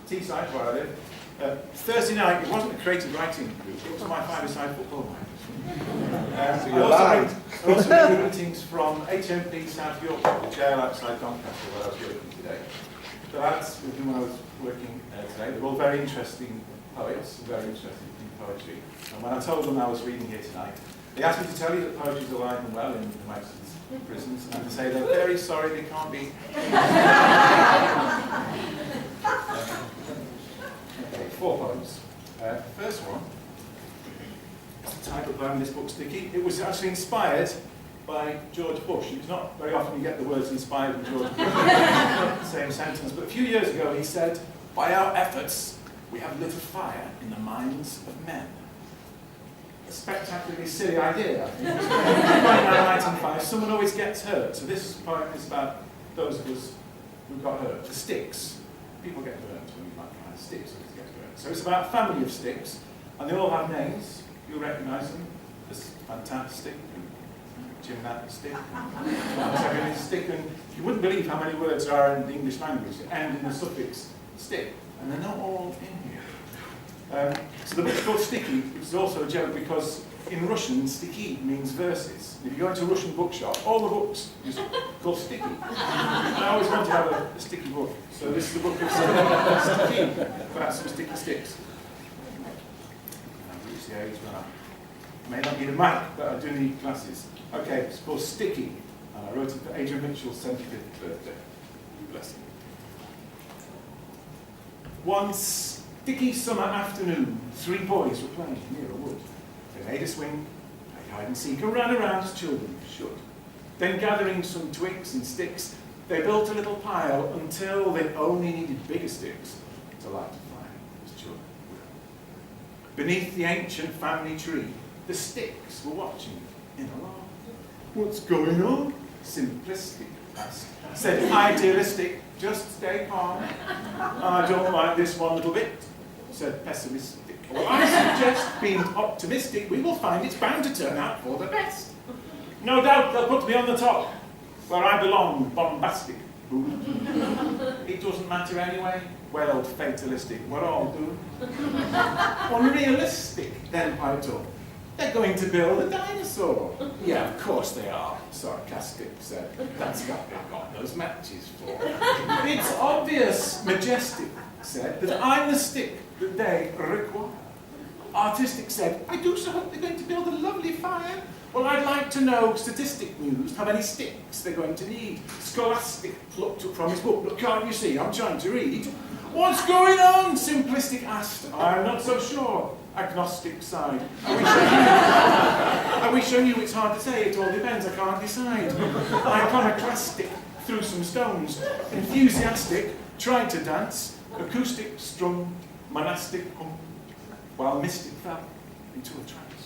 Teesside, where I live. Thursday night, it wasn't a creative writing group, it was my five-a-side football match. I also been meetings from HMP South Yorkshire, the jail outside Doncaster where I was working today. The lads with whom I was working today, they're all very interesting poets, very interested in poetry. And when I told them I was reading here tonight, they asked me to tell you that poetry is alive and well in the Manchester's prisons, and to say they're very sorry they can't be. Okay, 4 poems. First one, the title behind this book, Sticky. It was actually inspired by George Bush. It's not very often you get the words inspired by George Bush, same sentence, but a few years ago he said, "By our efforts, we have lit a fire in the minds of men." A spectacularly silly idea, I think. Right now, lighting fire, someone always gets hurt. So this poem is about those of us who got hurt. The sticks. People get burnt when you light fire. Sticks always get burnt. So it's about a family of sticks, and they all have names. You'll recognise them. There's fantastic, gymnastic, stick, and you wouldn't believe how many words there are in the English language that end in the suffix stick, and they're not all in here. So the book's called Sticky, which is also a joke because in Russian, sticky means verses. If you go into a Russian bookshop, all the books are called Sticky. And I always want to have a sticky book, so this is the book of Sticky, perhaps some sticky sticks. I've reached the age when I may not need a Mac, but I do need glasses. Okay, it's called Sticky, and I wrote it for Adrian Mitchell's 75th birthday. Bless him. One sticky summer afternoon, 3 boys were playing near a wood. They made a swing, played hide and seek, and ran around as children should. Then gathering some twigs and sticks, they built a little pile until they only needed bigger sticks to light a fire, as children would. Beneath the ancient family tree, the sticks were watching in alarm. "What's going on?" Simplistic asked. Said idealistic, "Just stay calm." "I don't like this one little bit," said pessimistic. "Well, I suggest being optimistic. We will find it's bound to turn out for the best. No doubt they'll put me on the top, where I belong, bombastic." "It doesn't matter anyway," wailed fatalistic. "We're all doomed." "Unrealistic," then piped up. "They're going to build a dinosaur." "Yeah, of course they are," sarcastic said. "That's what they've got those matches for." "It's obvious," majestic said, "that I'm the stick that they require." Artistic said, "I do so hope they're going to build a lovely fire." "Well, I'd like to know," statistic mused, "how many sticks they're going to need." Scholastic looked up from his book. "Look, can't you see? I'm trying to read." "What's going on?" Simplistic asked. "I'm not so sure." Agnostic sighed. I wish I knew, it's hard to say, it all depends, I can't decide." Iconoclastic threw some stones. Enthusiastic tried to dance. Acoustic strummed, monastic hummed, while mystic fell into a trance.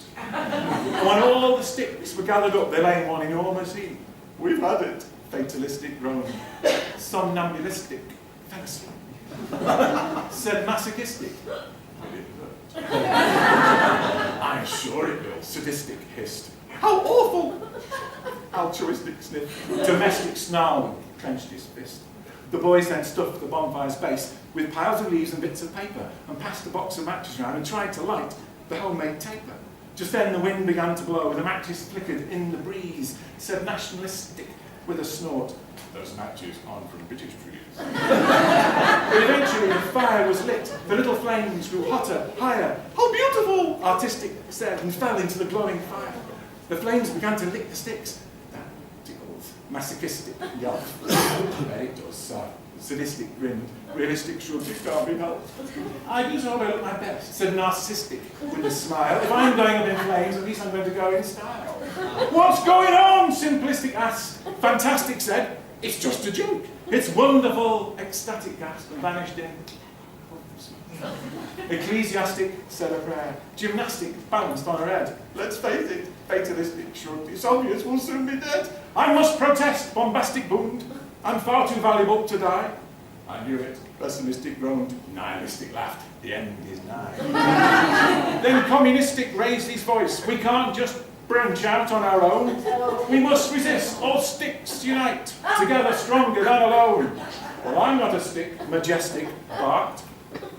When all the sticks were gathered up, they lay in one enormous heap. "We've had it," fatalistic groaned. Somnambulistic, thanks, said masochistic. "I'm sure it will," sadistic hissed. "How awful!" Altruistic sniffed. Domestic snarled, clenched his fist. The boys then stuffed the bonfire's base with piles of leaves and bits of paper and passed a box of matches round and tried to light the homemade taper. Just then the wind began to blow, the matches flickered in the breeze, said nationalistic with a snort. "Those matches aren't from British trees." But eventually the fire was lit. The little flames grew hotter, higher. "How beautiful!" Artistic said, and fell into the glowing fire. The flames began to lick the sticks. That tickles. Masochistic yelped. "There it does, sadistic grinned. Realistic shrugged. "It can't be helped." "I do so well at my best," said narcissistic with a smile. "If I'm going up in flames, at least I'm going to go in style." "What's going on?" Simplistic asked. Fantastic said, "It's just a joke." "It's wonderful," ecstatic gasped and vanished in. Ecclesiastic said a prayer. Gymnastic balanced on her head. "Let's face it," fatalistic shrugged. "It's obvious we'll soon be dead." "I must protest," bombastic boomed. "I'm far too valuable to die." "I knew it," pessimistic groaned. Nihilistic laughed. "The end is nigh." Then communistic raised his voice. "We can't just branch out on our own. We must resist. All sticks unite. Together stronger than alone." "Well, I'm not a stick," majestic barked.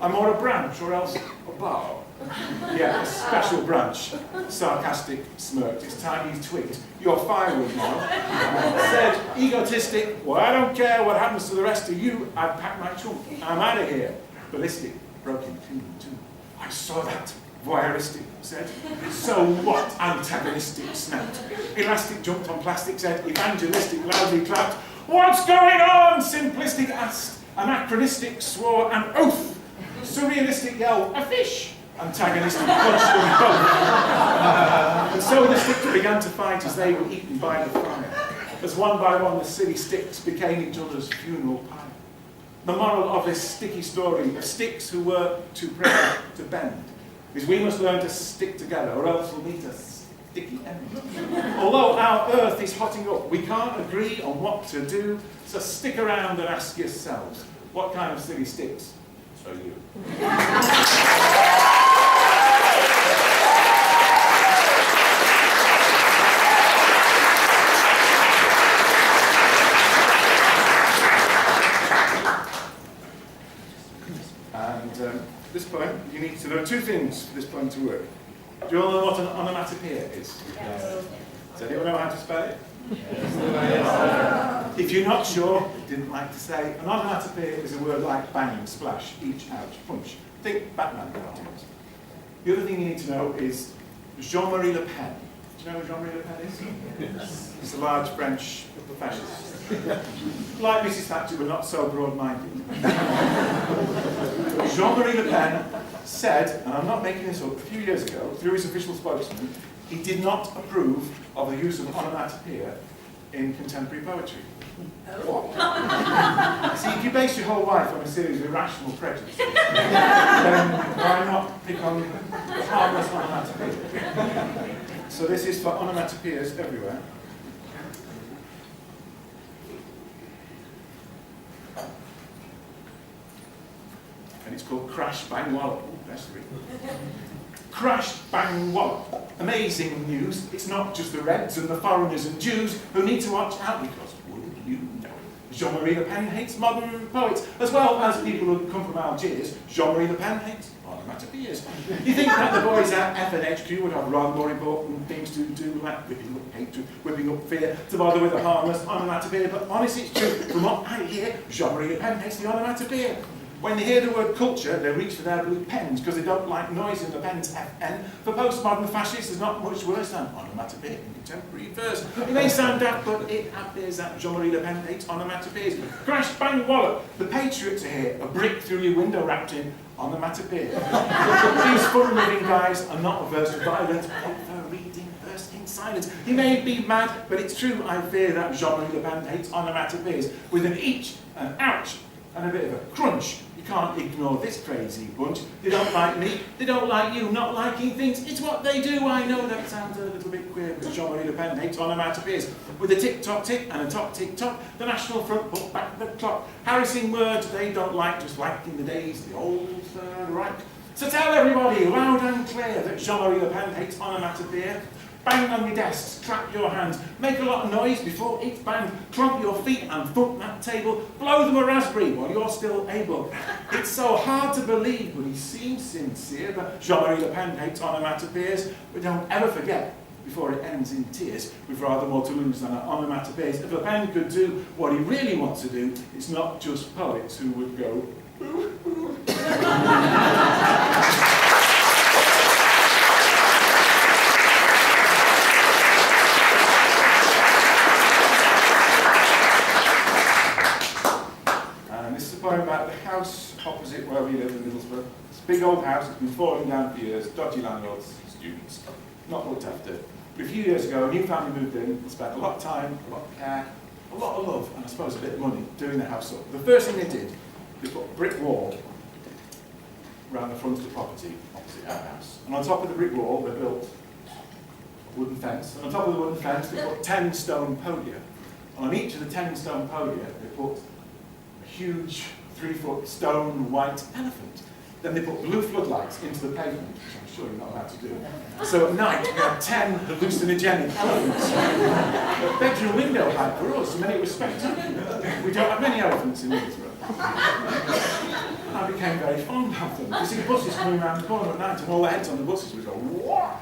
I'm more a branch or else a bough. Yeah, a special branch. Sarcastic smirked. It's time you twigged. You're firewood now. Said, egotistic, well, I don't care what happens to the rest of you. I've packed my trunk. I'm out of here. Ballistic, broke in two. I saw that. Voyeuristic, said. So what? Antagonistic, snapped. Elastic jumped on plastic, said. Evangelistic, loudly clapped. What's going on? Simplistic asked. Anachronistic swore an oath. Surrealistic yelled, a fish. Antagonistic punched them both. And so the sticks began to fight as they were eaten by the fire. As one by one the silly sticks became each other's funeral pyre. The moral of this sticky story of sticks who were too proud to bend is we must learn to stick together or else we'll meet a sticky end. Although our earth is hotting up, we can't agree on what to do, so stick around and ask yourselves, what kind of silly sticks are you? This poem, you need to know two things for this poem to work. Do you all know what an onomatopoeia is? Yes. Does anyone know how to spell it? Yes. If you're not sure, didn't like to say, an onomatopoeia is a word like bang, splash, each, ouch, punch. Think Batman cartoons. The other thing you need to know is Jean-Marie Le Pen. Do you know who Jean-Marie Le Pen is? Yes. He's a large French fascist. Like Mrs. Thatcher, but not so broad-minded. Jean-Marie Le Pen said, and I'm not making this up, a few years ago, through his official spokesman, he did not approve of the use of onomatopoeia in contemporary poetry. Oh. See, if you base your whole life on a series of irrational prejudices, then why not pick on harmless onomatopoeia? So this is for onomatopoeias everywhere. And it's called Crash Bang Wallop. Ooh, that's three. Crash Bang Wallop. Amazing news. It's not just the Reds and the foreigners and Jews who need to watch out because, wouldn't you know, Jean-Marie Le Pen hates modern poets, as well as people who come from Algiers. Jean-Marie Le Pen hates onomatopoeias. You think that the boys at FNHQ would have rather more important things to do, like whipping up hatred, whipping up fear, to bother with a harmless onomatopoeia? But honestly, it's true. From what I hear, Jean-Marie Le Pen hates the onomatopoeia. When they hear the word culture, they reach for their blue pens because they don't like noise in the pen's FN. For postmodern fascists, there's not much worse than onomatopoeia in contemporary verse. It may sound daft, but it appears that Jean-Marie Le Pen hates onomatopoeias. Crash, bang, wallop. The patriots are here. A brick through your window wrapped in onomatopoeia. These fun-loving guys are not averse to violence, but for reading verse in silence. He may be mad, but it's true. I fear that Jean-Marie Le Pen hates onomatopoeias with an each, an ouch, and a bit of a crunch. You can't ignore this crazy bunch. They don't like me, they don't like you, not liking things. It's what they do. I know that sounds a little bit queer, but Jean-Marie Le Pen hates onomatopoeias. With a tick-tock-tick and a tock-tick-tock, the National Front put back the clock. Harassing words they don't like, just like in the days the old Third Reich. So tell everybody, loud and clear, that Jean-Marie Le Pen hates onomatopoeia. Bang on your desks, clap your hands, make a lot of noise before it's banged, clomp your feet and thump that table, blow them a raspberry while you're still able. It's so hard to believe, but he seems sincere, that Jean-Marie Le Pen hates onomatopoeias, but don't ever forget, before it ends in tears, we've rather more to lose than onomatopoeias. If Le Pen could do what he really wants to do, it's not just poets who would go, ooh, ooh. About the house opposite where we live in Middlesbrough. It's a big old house, it's been falling down for years, dodgy landlords, students, not looked after. But a few years ago, a new family moved in and spent a lot of time, a lot of care, a lot of love, and I suppose a bit of money doing the house up. The first thing they did, they put a brick wall around the front of the property opposite our house. And on top of the brick wall, they built a wooden fence. And on top of the wooden fence, they put 10 stone podia. And on each of the 10 stone podia, they put a huge 3-foot stone white elephant. Then they put blue floodlights into the pavement, which I'm sure you're not allowed to do. So at night, we had 10 hallucinogenic elephants. A bedroom window height for us, in many respects. We don't have many elephants in Middlesbrough. I became very fond of them. You see the buses coming around the corner at night and all the heads on the buses would go, what?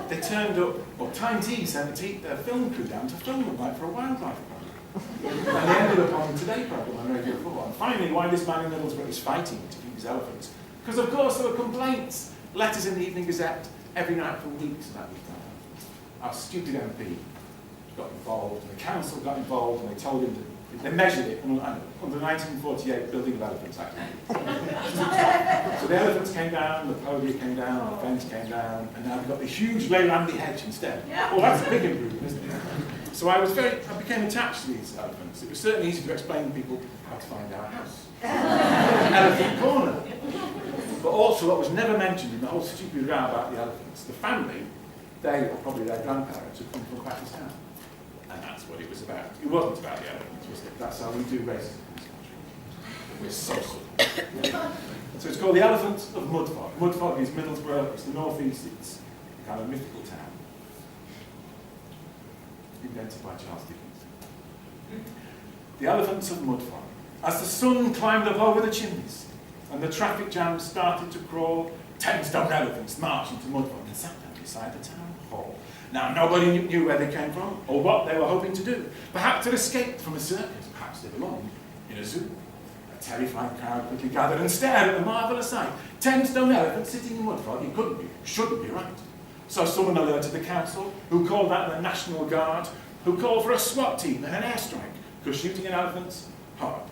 They turned up, or Time T sent their film crew down to film them like for a wildlife program. And they ended up on the Today programme on Radio 4. And finally, why this man in Middlesbrough is fighting to keep his elephants. Because of course there were complaints, letters in the Evening Gazette every night for weeks about this. Our stupid MP got involved, and the council got involved, and they told him that they measured it under 1948 Building of Elephants Act. So the elephants came down, the podia came down, the fence came down, and now we've got the huge Leylandii hedge instead. Well, that's a big improvement, isn't it? So I became attached to these elephants. It was certainly easy to explain to people how to find our house. Elephant corner. But also what was never mentioned in the whole stupid row about the elephants, the family, they, or probably their grandparents, had come from Pakistan. And that's what it was about. It wasn't about the elephants, was it? That's how we do racism in this country. We're social. So it's called the Elephants of Mudfog. Mudfog is Middlesbrough, it's the northeast, it's a kind of mythical town. Invented by Charles Dickens. The Elephants of Mudfog. As the sun climbed up over the chimneys and the traffic jam started to crawl, 10 stone elephants marched into Mudfog and sat down beside the town hall. Now, nobody knew where they came from or what they were hoping to do. Perhaps they'd escaped from a circus, perhaps they belonged in a zoo. A terrified crowd quickly gathered and stared at the marvellous sight. 10 stone elephants sitting in Mudfog, it couldn't be, shouldn't be right. So someone alerted the council, who called out the National Guard, who called for a SWAT team and an airstrike, because shooting at elephants, hard.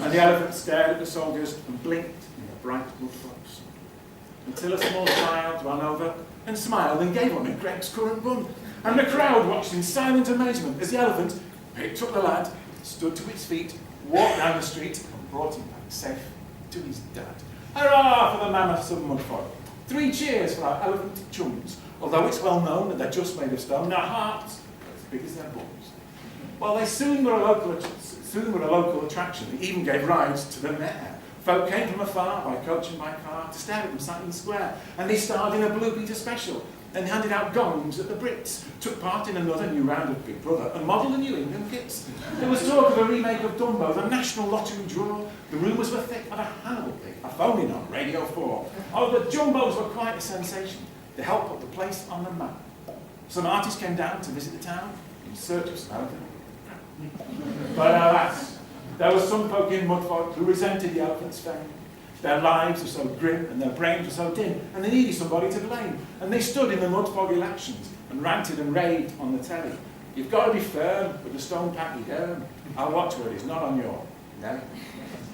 And the elephants stared at the soldiers and blinked in the bright Mudfogs. Until a small child ran over and smiled and gave one a Greg's currant bun. And the crowd watched in silent amazement as the elephant picked up the lad, stood to its feet, walked down the street and brought him back safe to his dad. Hurrah for the mammoths of Mudfog. 3 cheers for our elephant chums. Although it's well known that they're just made of stone, their hearts are as big as their bones. Well, they soon were a local attraction. They even gave rides to the mayor. Folk came from afar by coach and by car to stare at them sat in the square. And they starred in a Blue Peter special and handed out gongs at the Brits, took part in another new round of Big Brother and modelled the New England kits. There was talk of a remake of Dumbo, the national lottery draw. The rumours were thick of a Hannibal pig, a phone-in on Radio 4. Oh, the Jumbos were quite a sensation. They helped put the place on the map. Some artists came down to visit the town in search of some elephant. But alas, there were some folk in Mudfog who resented the elephant's fame. Their lives were so grim and their brains were so dim, and they needed somebody to blame. And they stood in the Mudfog elections and ranted and raved on the telly. You've got to be firm with the stone pack you down. Our watchword is not on your nelly.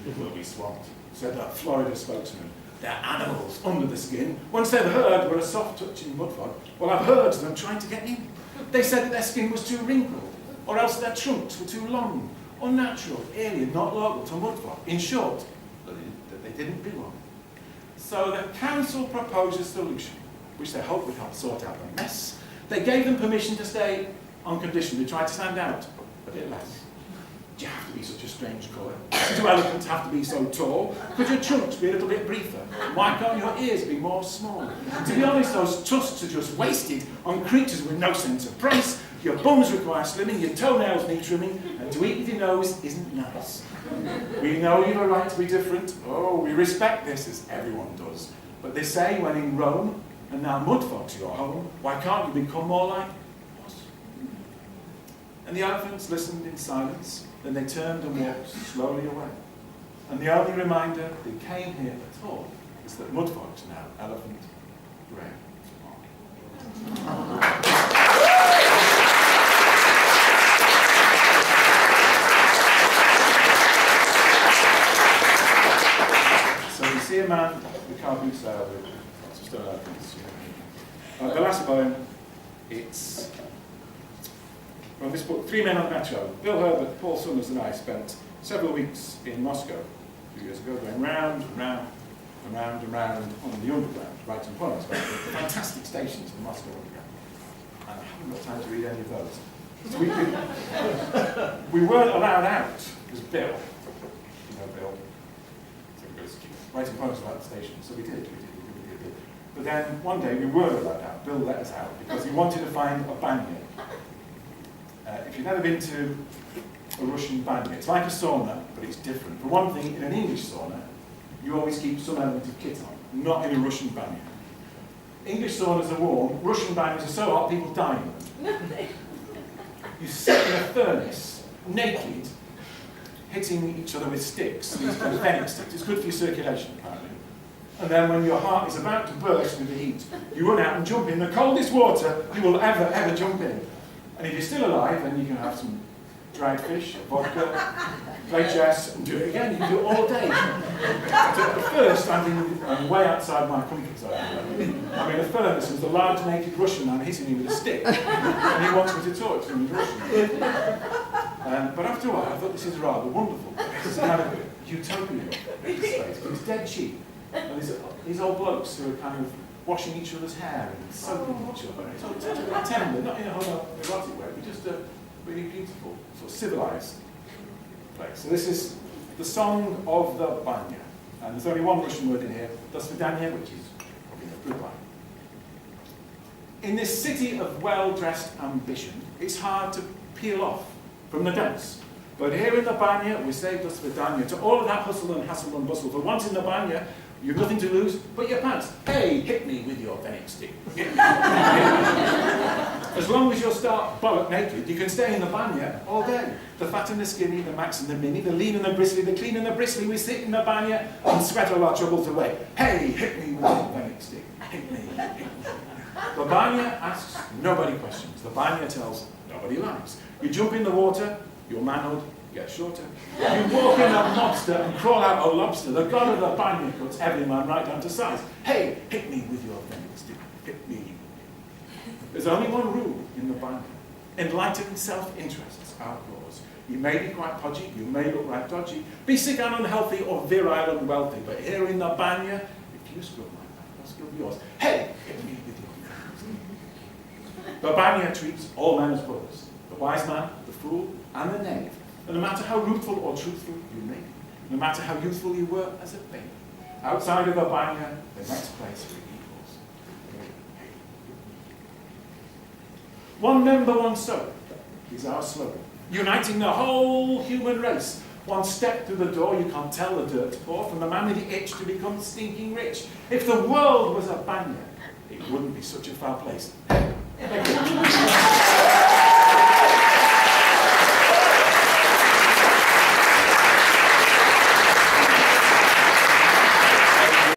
It will be swamped, said that Florida spokesman. They're animals under the skin. Once they've heard we're a soft touch in Mudfog, well, I've heard of them trying to get in. They said that their skin was too wrinkled, or else their trunks were too long, unnatural, alien, not local to Mudfog. In short, that they didn't belong. So the council proposed a solution, which they hoped would help sort out the mess. They gave them permission to stay on condition they tried to stand out a bit less. Do you have to be such a strange colour? Do elephants have to be so tall? Could your trunks be a little bit briefer? Why can't your ears be more small? To be honest, those tusks are just wasted on creatures with no sense of price. Your bums require slimming, your toenails need trimming, and to eat with your nose isn't nice. We know you've a right to be different. Oh, we respect this, as everyone does. But they say when in Rome, and now Mudfog's your home, why can't you become more like us? And the elephants listened in silence. Then they turned and walked slowly away. And the only reminder they came here at all is that Mudfog's now elephant grey. So you see a man with car boots there with lots of stone elephants. The last poem, it's from this book, 3 Men on Metro. Bill Herbert, Paul Summers and I spent several weeks in Moscow a few years ago, going round and round and round and round on the underground, writing poems about the fantastic stations in Moscow underground. And I haven't got time to read any of those. So we weren't allowed out, because Bill, you know Bill, writing poems about the station, so we did. But then one day we were allowed out. Bill let us out because he wanted to find a banyan. If you've never been to a Russian banya. It's like a sauna, but it's different. For one thing, in an English sauna, you always keep some element of kit on, not in a Russian banya. English saunas are warm, Russian banyas are so hot people die in them. You sit in a furnace, naked, hitting each other with sticks, these kind of fennec sticks. It's good for your circulation, apparently. And then when your heart is about to burst with the heat, you run out and jump in the coldest water you will ever jump in. And if you're still alive, then you can have some dried fish, vodka, play chess, and do it again. You can do it all day. So at first, I'm way outside my comfort zone. I'm in a furnace, and there's a large naked Russian man hitting me with a stick. And he wants me to talk to him in Russian. But after a while, I thought this is rather wonderful. It's kind of utopian space, but it's dead cheap. And there's these old blokes who are kind of washing each other's hair and soaping each other. It's all tender, not in a homoerotic way, but just a really beautiful, sort of civilized place. So this is the song of the banya. And there's only one Russian word in here, do svidaniya, which is goodbye. In this city of well-dressed ambition, it's hard to peel off from the dance. But here in the banya, we say do svidaniya to all of that hustle and hassle and bustle. For once in the banya, you've nothing to lose but your pants. Hey, hit me with your fennec stick. As long as you're stark bollock naked, you can stay in the banya all day. The fat and the skinny, the max and the mini, the lean and the bristly, the clean and the bristly, we sit in the banya and sweat all our troubles away. Hey, hit me with your fennec stick. Hit me, hit me. The banya asks, nobody questions. The banya tells, nobody lies. You jump in the water, your manhood gets shorter. You walk in a mobster and crawl out a lobster. The god of the banya cuts every man right down to size. Hey, hit me with your fennec stick. Hit me. There's only one rule in the banya. Enlightened self-interests outdoors. You may be quite podgy, you may look like dodgy, be sick and unhealthy or virile and wealthy, but here in the banya, if you scrub like that, I'll scrub yours. Hey, hit me with your fennec stick. The banya treats all men as brothers. The wise man, the fool, and the knave. And no matter how ruthful or truthful you may be, no matter how youthful you were as a baby, outside of the banya, the next place for equals. One member, one soul is our slogan, uniting the whole human race. One step through the door, you can't tell the dirt poor from the man with the itch to become stinking rich. If the world was a banya, it wouldn't be such a foul place. Thank you.